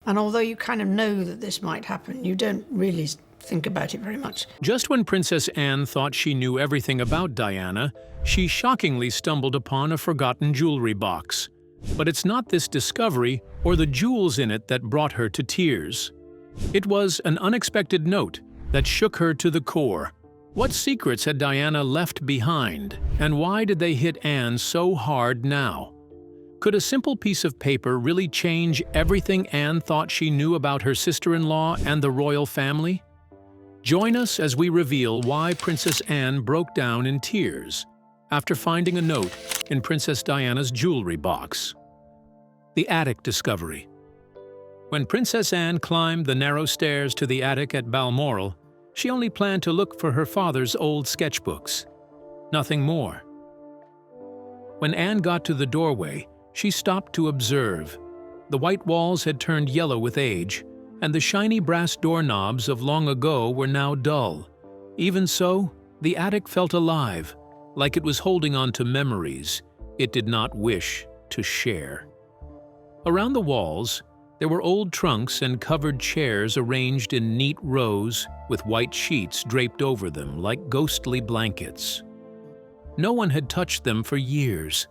And although you kind of know that this might happen, you don't really think about it very much. Just when Princess Anne thought she knew everything about Diana, she shockingly stumbled upon a forgotten jewelry box. But it's not this discovery or the jewels in it that brought her to tears. It was an unexpected note that shook her to the core. What secrets had Diana left behind, and why did they hit Anne so hard now? Could a simple piece of paper really change everything Anne thought she knew about her sister-in-law and the royal family? Join us as we reveal why Princess Anne broke down in tears after finding a note in Princess Diana's jewelry box. The attic discovery. When Princess Anne climbed the narrow stairs to the attic at Balmoral, she only planned to look for her father's old sketchbooks. Nothing more. When Anne got to the doorway, she stopped to observe. The white walls had turned yellow with age, and the shiny brass doorknobs of long ago were now dull. Even so, the attic felt alive, like it was holding on to memories it did not wish to share. Around the walls, there were old trunks and covered chairs arranged in neat rows with white sheets draped over them like ghostly blankets. No one had touched them for years.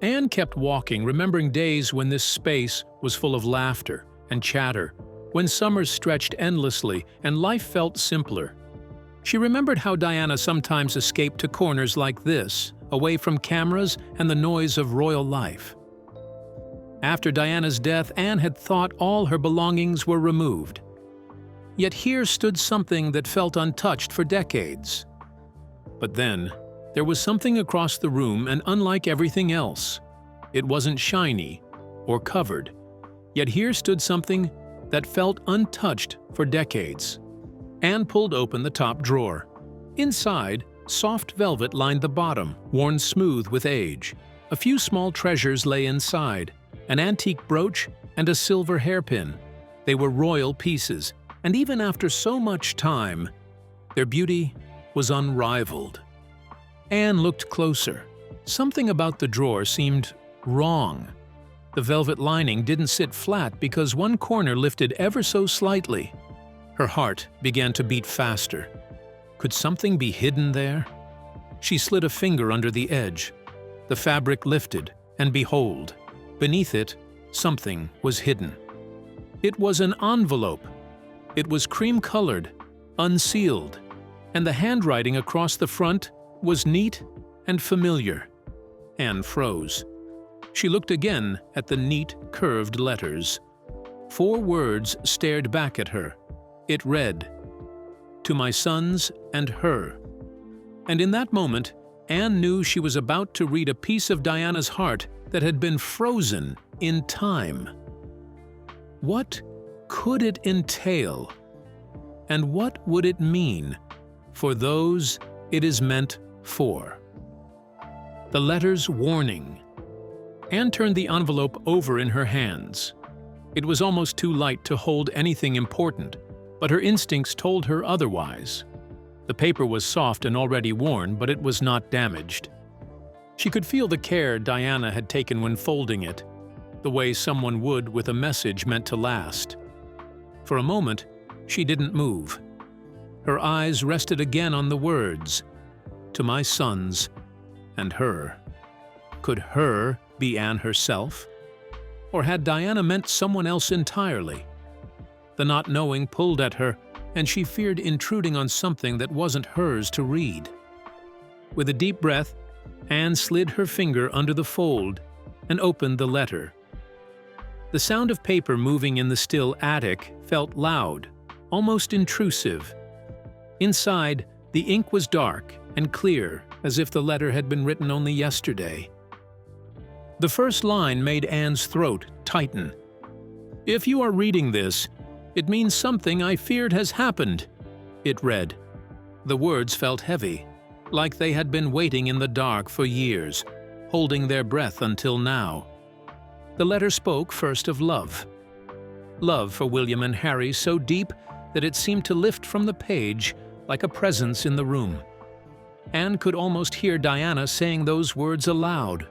Anne kept walking, remembering days when this space was full of laughter and chatter, when summers stretched endlessly and life felt simpler. She remembered how Diana sometimes escaped to corners like this, away from cameras and the noise of royal life. After Diana's death, Anne had thought all her belongings were removed. Yet here stood something that felt untouched for decades. But then, there was something across the room, and unlike everything else, it wasn't shiny or covered. Yet here stood something that felt untouched for decades. Anne pulled open the top drawer. Inside, soft velvet lined the bottom, worn smooth with age. A few small treasures lay inside, an antique brooch and a silver hairpin. They were royal pieces, and even after so much time, their beauty was unrivaled. Anne looked closer. Something about the drawer seemed wrong. The velvet lining didn't sit flat because one corner lifted ever so slightly. Her heart began to beat faster. Could something be hidden there? She slid a finger under the edge. The fabric lifted, and behold, beneath it, something was hidden. It was an envelope. It was cream-colored, unsealed, and the handwriting across the front was neat and familiar. Anne froze. She looked again at the neat, curved letters. 4 words stared back at her. It read, "To my sons and her." And in that moment, Anne knew she was about to read a piece of Diana's heart that had been frozen in time. What could it entail? And what would it mean for those it is meant for? The letter's warning. Anne turned the envelope over in her hands. It was almost too light to hold anything important, but her instincts told her otherwise. The paper was soft and already worn, but it was not damaged. She could feel the care Diana had taken when folding it, the way someone would with a message meant to last. For a moment, she didn't move. Her eyes rested again on the words, "To my sons and her." Could her be Anne herself? Or had Diana meant someone else entirely? The not knowing pulled at her, and she feared intruding on something that wasn't hers to read. With a deep breath, Anne slid her finger under the fold and opened the letter. The sound of paper moving in the still attic felt loud, almost intrusive. Inside, the ink was dark and clear, as if the letter had been written only yesterday. The first line made Anne's throat tighten. "If you are reading this, it means something I feared has happened," it read. The words felt heavy, like they had been waiting in the dark for years, holding their breath until now. The letter spoke first of love. Love for William and Harry so deep that it seemed to lift from the page like a presence in the room. Anne could almost hear Diana saying those words aloud.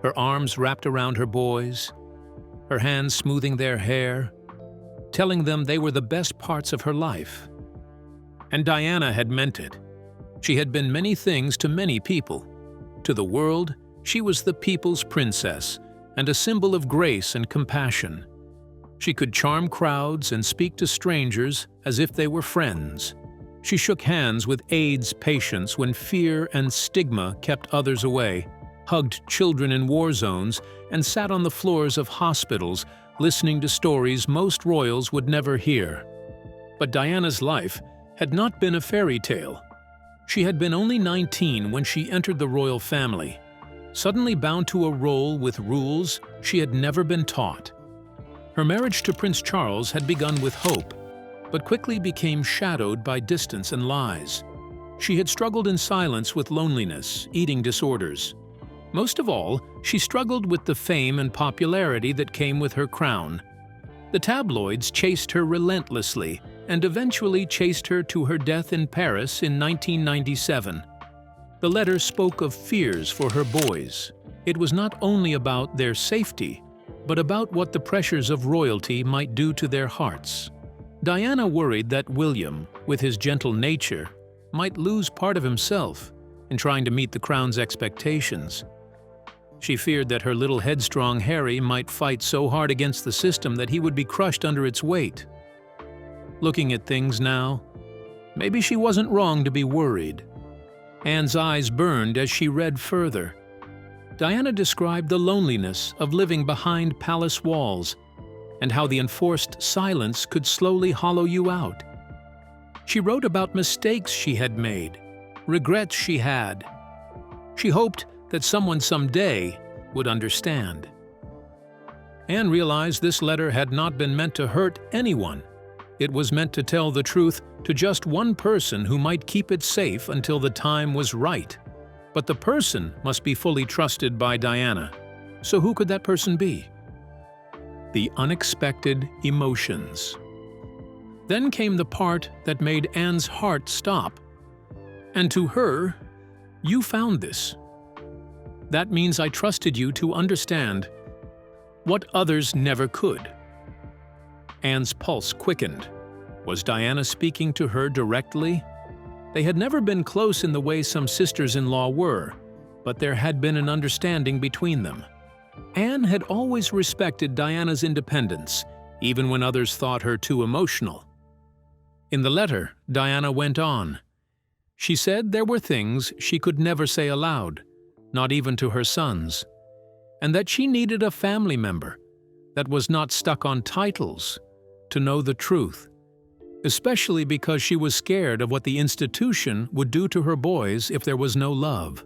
Her arms wrapped around her boys, her hands smoothing their hair, telling them they were the best parts of her life. And Diana had meant it. She had been many things to many people. To the world, she was the people's princess and a symbol of grace and compassion. She could charm crowds and speak to strangers as if they were friends. She shook hands with AIDS patients when fear and stigma kept others away, hugged children in war zones, and sat on the floors of hospitals listening to stories most royals would never hear. But Diana's life had not been a fairy tale. She had been only 19 when she entered the royal family, suddenly bound to a role with rules she had never been taught. Her marriage to Prince Charles had begun with hope, but quickly became shadowed by distance and lies. She had struggled in silence with loneliness, eating disorders. Most of all, she struggled with the fame and popularity that came with her crown. The tabloids chased her relentlessly and eventually chased her to her death in Paris in 1997. The letter spoke of fears for her boys. It was not only about their safety, but about what the pressures of royalty might do to their hearts. Diana worried that William, with his gentle nature, might lose part of himself in trying to meet the crown's expectations. She feared that her little headstrong Harry might fight so hard against the system that he would be crushed under its weight. Looking at things now, maybe she wasn't wrong to be worried. Anne's eyes burned as she read further. Diana described the loneliness of living behind palace walls and how the enforced silence could slowly hollow you out. She wrote about mistakes she had made, regrets she had. She hoped that someone someday would understand. Anne realized this letter had not been meant to hurt anyone. It was meant to tell the truth to just one person who might keep it safe until the time was right. But the person must be fully trusted by Diana. So who could that person be? The unexpected emotions. Then came the part that made Anne's heart stop. And to her, you found this. That means I trusted you to understand what others never could. Anne's pulse quickened. Was Diana speaking to her directly? They had never been close in the way some sisters-in-law were, but there had been an understanding between them. Anne had always respected Diana's independence, even when others thought her too emotional. In the letter, Diana went on. She said there were things she could never say aloud, not even to her sons, and that she needed a family member that was not stuck on titles to know the truth, especially because she was scared of what the institution would do to her boys if there was no love.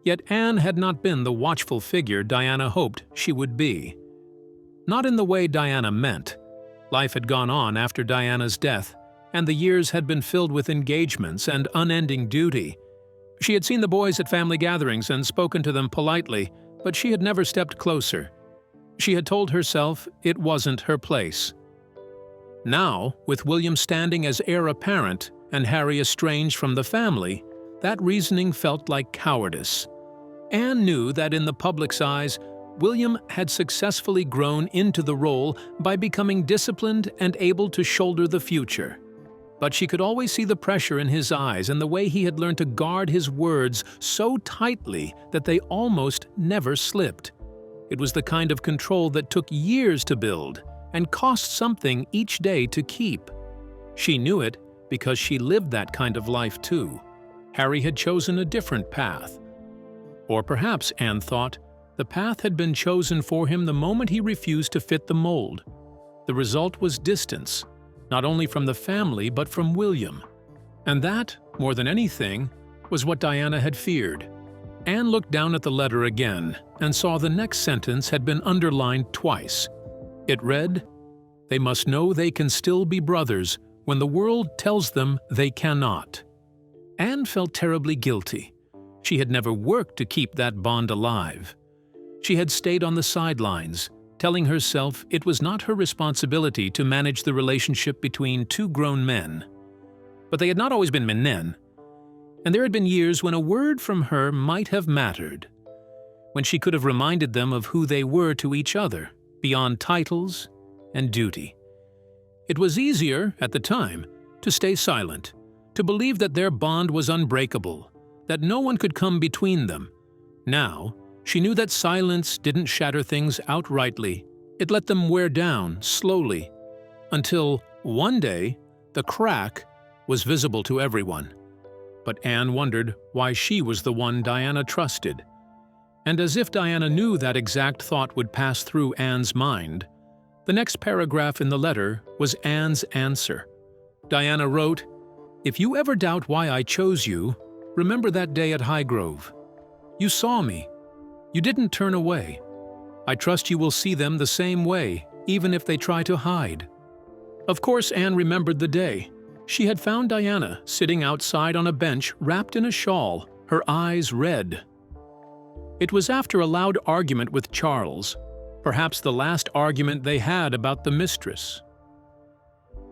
Yet Anne had not been the watchful figure Diana hoped she would be. Not in the way Diana meant. Life had gone on after Diana's death, and the years had been filled with engagements and unending duty. She had seen the boys at family gatherings and spoken to them politely, but she had never stepped closer. She had told herself it wasn't her place. Now, with William standing as heir apparent and Harry estranged from the family, that reasoning felt like cowardice. Anne knew that in the public's eyes, William had successfully grown into the role by becoming disciplined and able to shoulder the future. But she could always see the pressure in his eyes and the way he had learned to guard his words so tightly that they almost never slipped. It was the kind of control that took years to build and cost something each day to keep. She knew it because she lived that kind of life too. Harry had chosen a different path. Or perhaps, Anne thought, the path had been chosen for him the moment he refused to fit the mold. The result was distance, not only from the family but from William. And that, more than anything, was what Diana had feared. Anne looked down at the letter again and saw the next sentence had been underlined twice. It read, "They must know they can still be brothers when the world tells them they cannot." Anne felt terribly guilty. She had never worked to keep that bond alive. She had stayed on the sidelines, telling herself it was not her responsibility to manage the relationship between two grown men. But they had not always been men, and there had been years when a word from her might have mattered, when she could have reminded them of who they were to each other, beyond titles and duty. It was easier, at the time, to stay silent, to believe that their bond was unbreakable, that no one could come between them. Now, she knew that silence didn't shatter things outrightly. It let them wear down, slowly, until, one day, the crack was visible to everyone. But Anne wondered why she was the one Diana trusted. And as if Diana knew that exact thought would pass through Anne's mind, the next paragraph in the letter was Anne's answer. Diana wrote, "If you ever doubt why I chose you, remember that day at Highgrove. You saw me. You didn't turn away. I trust you will see them the same way, even if they try to hide." Of course, Anne remembered the day. She had found Diana sitting outside on a bench wrapped in a shawl, her eyes red. It was after a loud argument with Charles, perhaps the last argument they had about the mistress.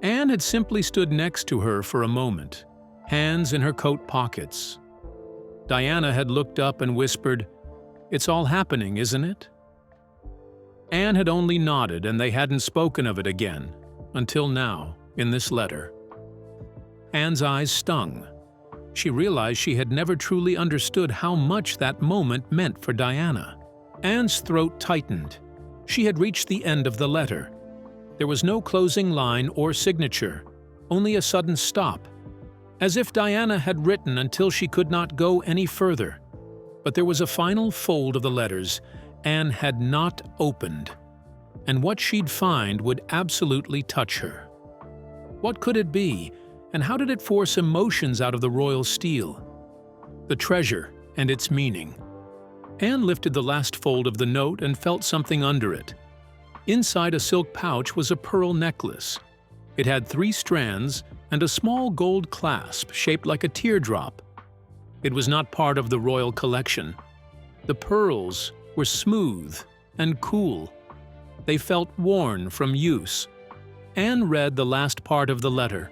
Anne had simply stood next to her for a moment, hands in her coat pockets. Diana had looked up and whispered, "It's all happening, isn't it?" Anne had only nodded, and they hadn't spoken of it again, until now, in this letter. Anne's eyes stung. She realized she had never truly understood how much that moment meant for Diana. Anne's throat tightened. She had reached the end of the letter. There was no closing line or signature, only a sudden stop, as if Diana had written until she could not go any further. But there was a final fold of the letters Anne had not opened, and what she'd find would absolutely touch her. What could it be, and how did it force emotions out of the royal steel? The treasure and its meaning. Anne lifted the last fold of the note and felt something under it. Inside a silk pouch was a pearl necklace. It had 3 strands and a small gold clasp shaped like a teardrop. It was not part of the royal collection. The pearls were smooth and cool. They felt worn from use. Anne read the last part of the letter.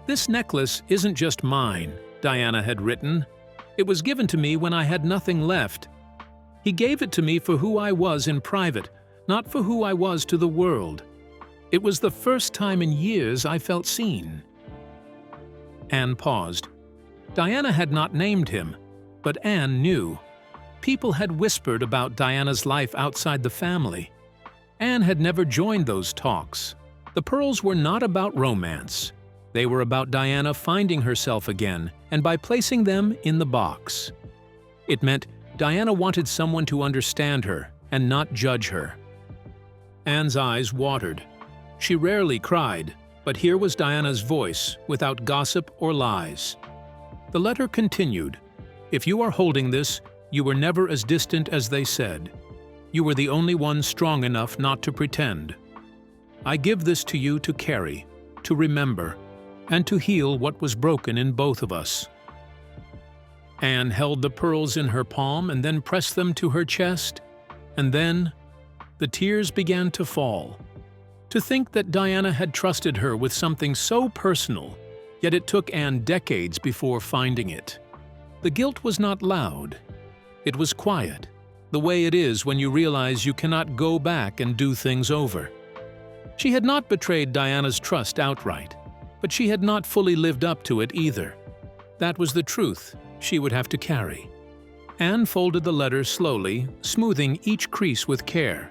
"This necklace isn't just mine," Diana had written. "It was given to me when I had nothing left. He gave it to me for who I was in private, not for who I was to the world. It was the first time in years I felt seen." Anne paused. Diana had not named him, but Anne knew. People had whispered about Diana's life outside the family. Anne had never joined those talks. The pearls were not about romance. They were about Diana finding herself again, and by placing them in the box. It meant Diana wanted someone to understand her and not judge her. Anne's eyes watered. She rarely cried, but here was Diana's voice, without gossip or lies. The letter continued, "If you are holding this, you were never as distant as they said. You were the only one strong enough not to pretend. I give this to you to carry, to remember, and to heal what was broken in both of us." Anne held the pearls in her palm and then pressed them to her chest, and then the tears began to fall. To think that Diana had trusted her with something so personal, yet it took Anne decades before finding it. The guilt was not loud. It was quiet, the way it is when you realize you cannot go back and do things over. She had not betrayed Diana's trust outright, but she had not fully lived up to it either. That was the truth she would have to carry. Anne folded the letter slowly, smoothing each crease with care.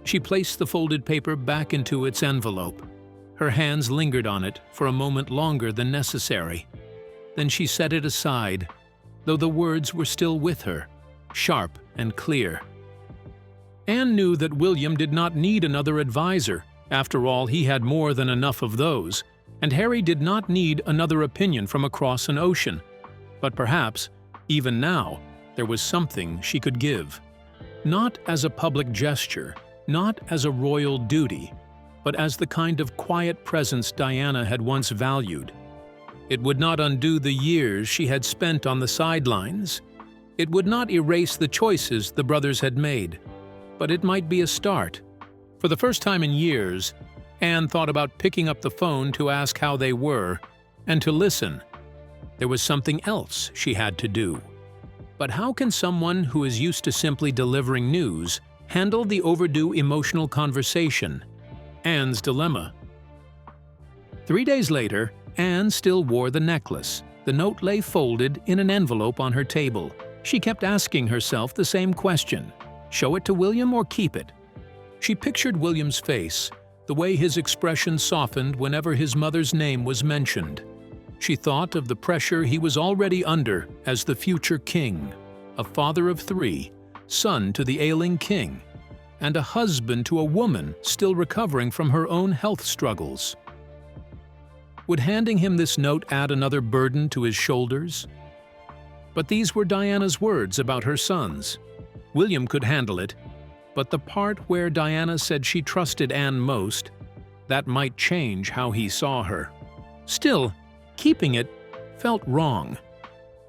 She placed the folded paper back into its envelope. Her hands lingered on it for a moment longer than necessary. Then she set it aside, though the words were still with her, sharp and clear. Anne knew that William did not need another advisor. After all, he had more than enough of those. And Harry did not need another opinion from across an ocean. But perhaps, even now, there was something she could give. Not as a public gesture, not as a royal duty, but as the kind of quiet presence Diana had once valued. It would not undo the years she had spent on the sidelines. It would not erase the choices the brothers had made, but it might be a start. For the first time in years, Anne thought about picking up the phone to ask how they were, and to listen. There was something else she had to do. But how can someone who is used to simply delivering news handle the overdue emotional conversation? Anne's dilemma. 3 days later, Anne still wore the necklace. The note lay folded in an envelope on her table. She kept asking herself the same question: show it to William or keep it? She pictured William's face, the way his expression softened whenever his mother's name was mentioned. She thought of the pressure he was already under as the future king, a father of 3, son to the ailing king, and a husband to a woman still recovering from her own health struggles. Would handing him this note add another burden to his shoulders? But these were Diana's words about her sons. William could handle it, but the part where Diana said she trusted Anne most, that might change how he saw her. Still, keeping it felt wrong.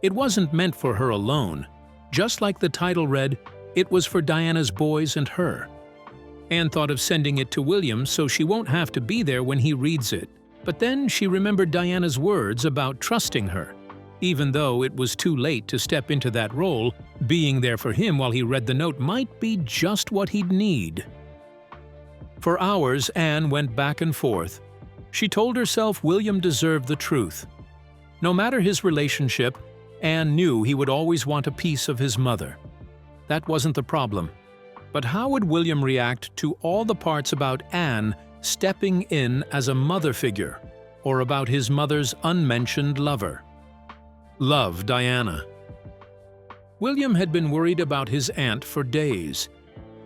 It wasn't meant for her alone. Just like the title read, it was for Diana's boys and her. Anne thought of sending it to William so she won't have to be there when he reads it. But then she remembered Diana's words about trusting her. Even though it was too late to step into that role, being there for him while he read the note might be just what he'd need. For hours, Anne went back and forth. She told herself William deserved the truth. No matter his relationship, Anne knew he would always want a piece of his mother. That wasn't the problem. But how would William react to all the parts about Anne stepping in as a mother figure, or about his mother's unmentioned lover? Love Diana. William had been worried about his aunt for days.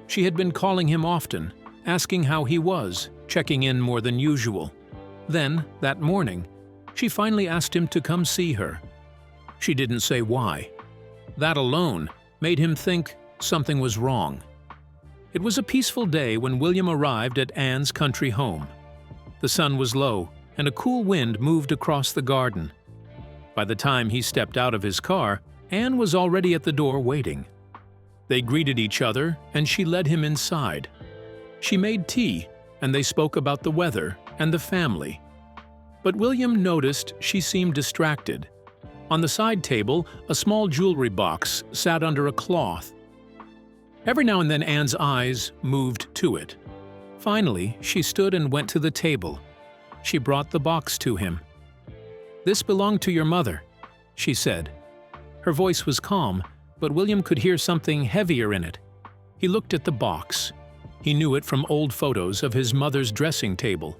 She had been calling him often, asking how he was, checking in more than usual. Then, that morning, she finally asked him to come see her. She didn't say why. That alone made him think something was wrong. It was a peaceful day when William arrived at Anne's country home. The sun was low, and a cool wind moved across the garden. By the time he stepped out of his car, Anne was already at the door waiting. They greeted each other, and she led him inside. She made tea, and they spoke about the weather and the family. But William noticed she seemed distracted. On the side table, a small jewelry box sat under a cloth. Every now and then Anne's eyes moved to it. Finally, she stood and went to the table. She brought the box to him. "This belonged to your mother," she said. Her voice was calm, but William could hear something heavier in it. He looked at the box. He knew it from old photos of his mother's dressing table.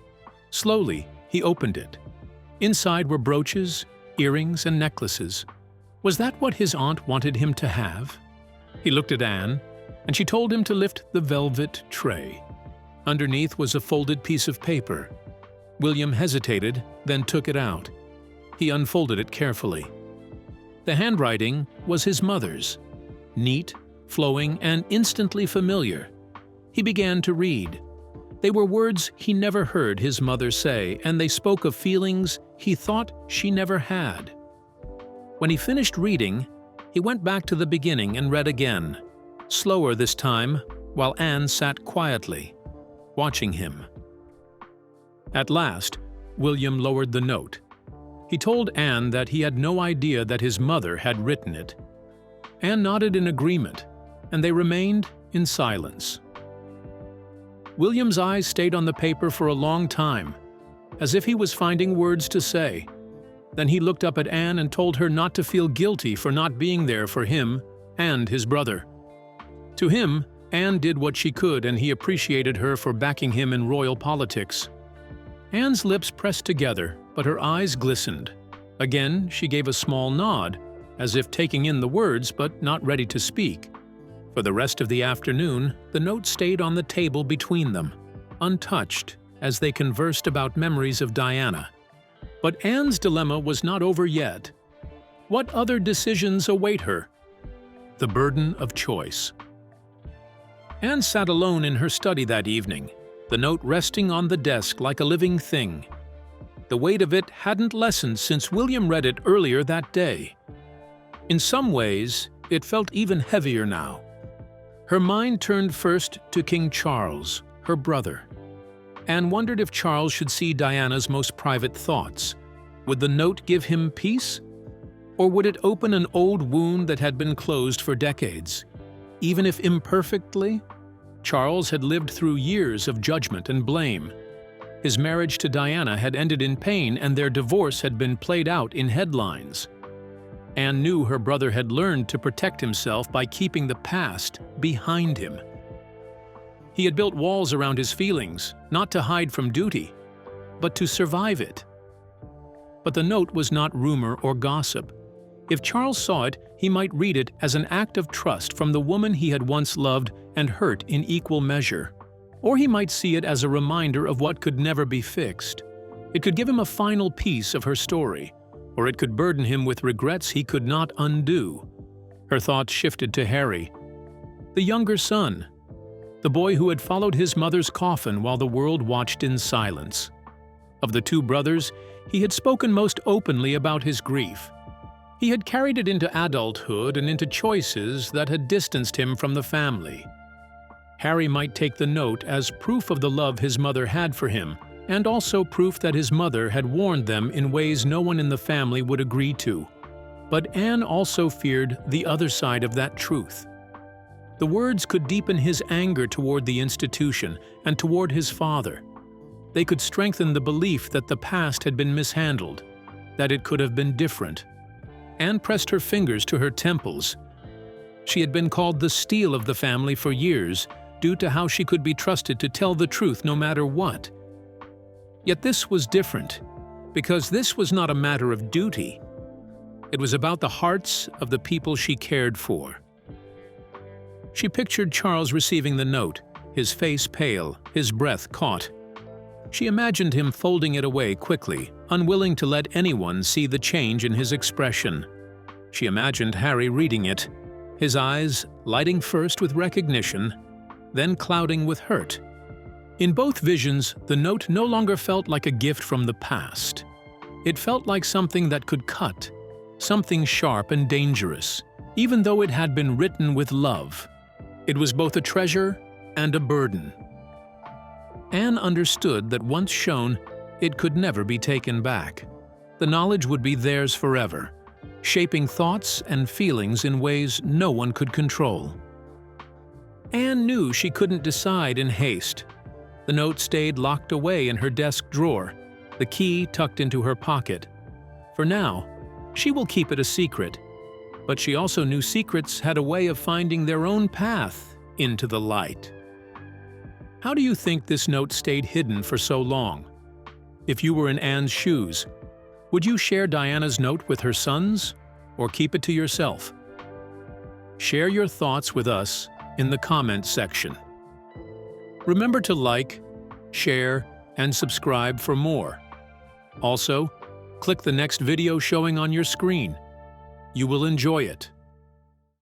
Slowly, he opened it. Inside were brooches, earrings, and necklaces. Was that what his aunt wanted him to have? He looked at Anne, and she told him to lift the velvet tray. Underneath was a folded piece of paper. William hesitated, then took it out. He unfolded it carefully. The handwriting was his mother's, neat, flowing, and instantly familiar. He began to read. They were words he never heard his mother say, and they spoke of feelings he thought she never had. When he finished reading, he went back to the beginning and read again, slower this time, while Anne sat quietly, watching him. At last, William lowered the note. He told Anne that he had no idea that his mother had written it. Anne nodded in agreement, and they remained in silence. William's eyes stayed on the paper for a long time, as if he was finding words to say. Then he looked up at Anne and told her not to feel guilty for not being there for him and his brother. To him, Anne did what she could, and he appreciated her for backing him in royal politics. Anne's lips pressed together, but her eyes glistened. Again, she gave a small nod, as if taking in the words but not ready to speak. For the rest of the afternoon, the note stayed on the table between them, untouched, as they conversed about memories of Diana. But Anne's dilemma was not over yet. What other decisions await her? The burden of choice. Anne sat alone in her study that evening, the note resting on the desk like a living thing. The weight of it hadn't lessened since William read it earlier that day. In some ways, it felt even heavier now. Her mind turned first to King Charles, her brother. Anne wondered if Charles should see Diana's most private thoughts. Would the note give him peace? Or would it open an old wound that had been closed for decades? Even if imperfectly, Charles had lived through years of judgment and blame. His marriage to Diana had ended in pain, and their divorce had been played out in headlines. Anne knew her brother had learned to protect himself by keeping the past behind him. He had built walls around his feelings, not to hide from duty, but to survive it. But the note was not rumor or gossip. If Charles saw it, he might read it as an act of trust from the woman he had once loved and hurt in equal measure. Or he might see it as a reminder of what could never be fixed. It could give him a final piece of her story, or it could burden him with regrets he could not undo. Her thoughts shifted to Harry, the younger son, the boy who had followed his mother's coffin while the world watched in silence. Of the two brothers, he had spoken most openly about his grief. He had carried it into adulthood and into choices that had distanced him from the family. Harry might take the note as proof of the love his mother had for him, and also proof that his mother had warned them in ways no one in the family would agree to. But Anne also feared the other side of that truth. The words could deepen his anger toward the institution and toward his father. They could strengthen the belief that the past had been mishandled, that it could have been different. Anne pressed her fingers to her temples. She had been called the steel of the family for years, due to how she could be trusted to tell the truth no matter what. Yet this was different, because this was not a matter of duty. It was about the hearts of the people she cared for. She pictured Charles receiving the note, his face pale, his breath caught. She imagined him folding it away quickly, unwilling to let anyone see the change in his expression. She imagined Harry reading it, his eyes lighting first with recognition, then clouding with hurt. In both visions, the note no longer felt like a gift from the past. It felt like something that could cut, something sharp and dangerous, even though it had been written with love. It was both a treasure and a burden. Anne understood that once shown, it could never be taken back. The knowledge would be theirs forever, shaping thoughts and feelings in ways no one could control. Anne knew she couldn't decide in haste. The note stayed locked away in her desk drawer, the key tucked into her pocket. For now, she will keep it a secret, but she also knew secrets had a way of finding their own path into the light. How do you think this note stayed hidden for so long? If you were in Anne's shoes, would you share Diana's note with her sons, or keep it to yourself? Share your thoughts with us in the comments section. Remember to like, share, and subscribe for more. Also, click the next video showing on your screen. You will enjoy it.